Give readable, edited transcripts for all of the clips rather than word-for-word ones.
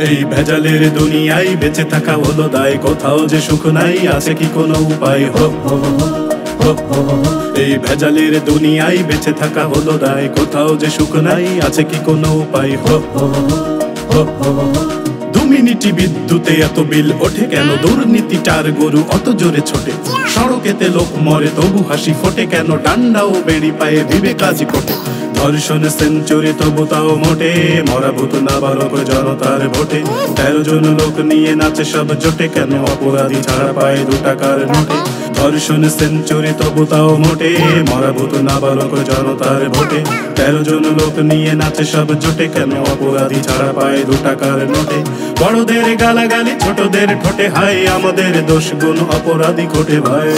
এই ভেজালের দুনিয়ায় বেঁচে থাকা হলো দায়, কোথাও যে সুখ নাই, আছে কি কোনো উপায়? হো হো হো হো। এই ভেজালের দুনিয়ায় বেঁচে থাকা হলো দায়, কোথাও যে সুখ নাই, আছে কি কোনো উপায়? হো হো হো হো। 2 মিনিটই বিদ্যুতে এত বিল ওঠে কেন? দুর্নীতিটার গরু অত জোরে ছোটে, সড়কেতে লোক মরে তবু হাসি ফোটে কেন? ডান্ডাও বেড়ি পায়ে বিবেক আজ কোটে, ধর্ষণ সেঞ্চুরি তবু তাও মোটে, মরা ভূত নাবালক জনতার ভোটে। 13 জন লোক নিয়ে নাচে সব জোটে কেন? অপরাধী ছাড়া পায় 2 টাকার নোটে। ধর্ষণ সেঞ্চুরি তবু তাও মোটে, মরা ভূত নাবালক জনতার ভোটে। 13 জন লোক নিয়ে নাচে সব জোটে কেন? অপরাধী ছাড়া পায় 2 টাকার নোটে। বড়দের গালাগালি ছোটদের ঠোঁটে, হাই আমাদের দোষ গুণ অপরাধী ঘটে ভাই।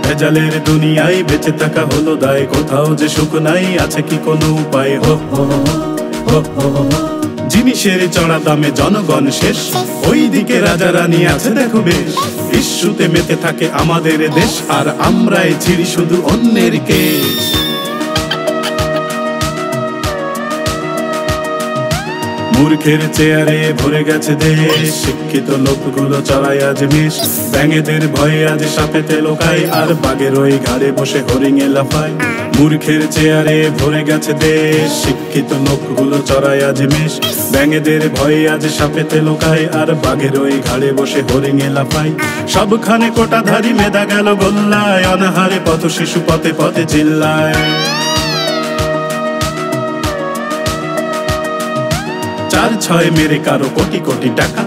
ভেজালের দুনিয়ায় বেঁচে থাকা হলো দায়, কোথাও যে সুখ নাই, আছে কি কোনো উপায়? হো হো হো হো। জিনিসের চড়া দামে জনগণ শেষ, ওই দিকে রাজা রানী আছে দেখো বেশ। ইস্যুতে মেতে থাকে আমাদের দেশ, আর আমরাই ছিড়ি শুধু অন্যের কেশ। মূর্খের চেয়ারে ভরে গেছে দেশ, শিক্ষিত লোকগুলো চড়াই আজ মেষ। ব্যাঙেদের ভয়ে আজ সাপেতে লোকায়, আর বাঘের ওই ঘাড়ে বসে হরিঙে লাফায়। মূর্খের চেয়ারে ভরে গেছে দেশ, শিক্ষিত লোকগুলো চড়াই আজ মেষ। ব্যাঙেদের ভয়ে আজ সাপেতে লোকায়, আর বাঘের ওই ঘাড়ে বসে হরিঙে লাফায়। সবখানে কোটাধারী মেধা গেল গোল্লায়, অনাহারে পথ শিশু পথে পথে চিল্লায়। 4-6 মেরে কারো কোটি কোটি টাকা,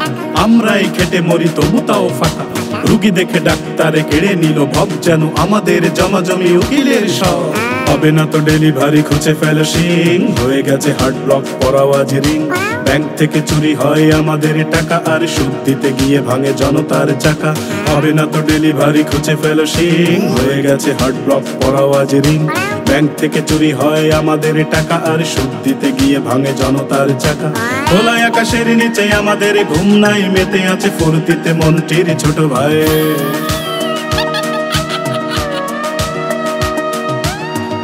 আমরাই খেটে মরি তবু তাও ফাঁকা। রুগী দেখে ডাক্তারে কেড়ে নিল ভব, যেন আমাদের জমাজমি উকিলের সব। হবে না তো ডেলিভারি খুঁজে ফেলো সিং, হয়ে গেছে হার্ট ব্লক পরাও আজ রিং। ব্যাংক থেকে চুরি হয় আমাদের টাকা, আর সুদ দিতে গিয়ে ভাঙে জনতার চাকা। হবে না তো ডেলিভারি খুঁজে ফেলো সিং, হয়ে গেছে হার্ট ব্লক পরাও আজ রিং। ব্যাংক থেকে চুরি হয় আমাদের টাকা, আর সুদ দিতে গিয়ে ভাঙে জনতার চাকা। খোলা আকাশের নিচে আমাদের ঘুম নাই, মেতে আছে ফুর্তিতে মন্ত্রীর ছোট ভাই।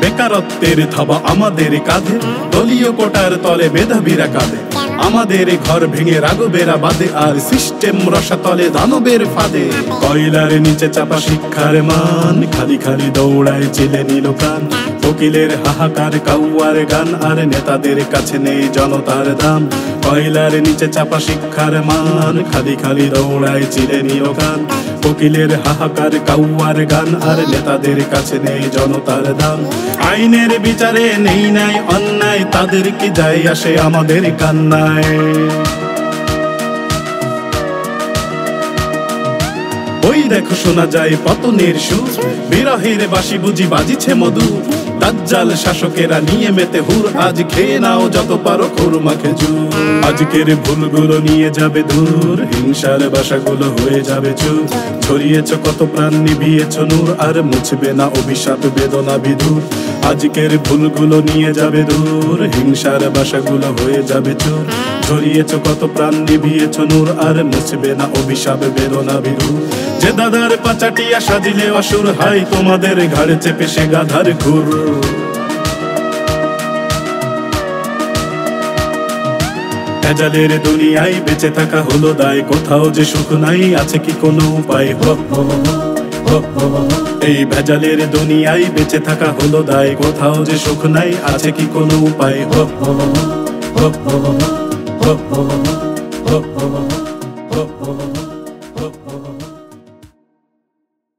বেকারত্বের থাবা আমাদের কাঁধে, দলীয় কোটার তলে মেধাবীরা কাঁধে। আমাদের ঘর ভেঙে রাঘবেরা বাঁধে, আর সিস্টেম রসাতলে দানবের ফাঁদে। কয়লার নিচে চাপা শিক্ষার মান, খালি খালি দৌড়ায় চিলে নিল কান। উকিলের হাহাকার কাউয়ার গান, আর নেতাদের কাছে নেই জনতার দাম। কয়লার নিচে চাপা শিক্ষার মান, খালি খালি দৌড়ায় চিলে নিল কান। উকিলের হাহাকার কাউয়ার গান, আর নেতাদের কাছে নেই জনতার দাম। আইনের বিচারে নেই নাই অন্যায়, তাদের কি যায় আসে আমাদের কান্নায়? ওই দেখো শোনা যায় পতনের সুর, বিরহের বাঁশি বুঝি বাজিছে মধু। দাজ্জাল শাসকেরা নিয়ে মেতে হুর, আজ খেয়ে নাও যত পারো খুরমা খেজুর। আজকের ভুলগুলো নিয়ে যাবে দূর, হিংসার বাসাগুলো হয়ে যাবে চুপ। ছড়িয়েছ কত প্রাণ নিভিয়েছ নূর, আর মুছবে না অভিশাপ বেদনা বিধুর। আজকের ভুলগুলো নিয়ে যাবে দূর, হিংসার বাসাগুলো হয়ে যাবে চুর। ছড়িয়েছ কত প্রাণ নিভিয়েছ নূর, আর মুছবে না অভিশাপ বেদনা বিধুর। যে দাদার পাচাটিয়া সাজিলে অসুর, হাই তোমাদের ঘাড়ে চেপে সে গাধার ঘুর। ভেজালের দুনিয়ায় বেঁচে থাকা হলো দায়, কোথাও যে সুখ নাই, আছে কি কোনো উপায়? হো হো হো হো। এই ভেজালের দুনিয়ায় বেঁচে থাকা হলো দায়, কোথাও যে সুখ নাই, আছে কি কোনো উপায়? হো হো হো হো হো হো হো হো হো হো হো।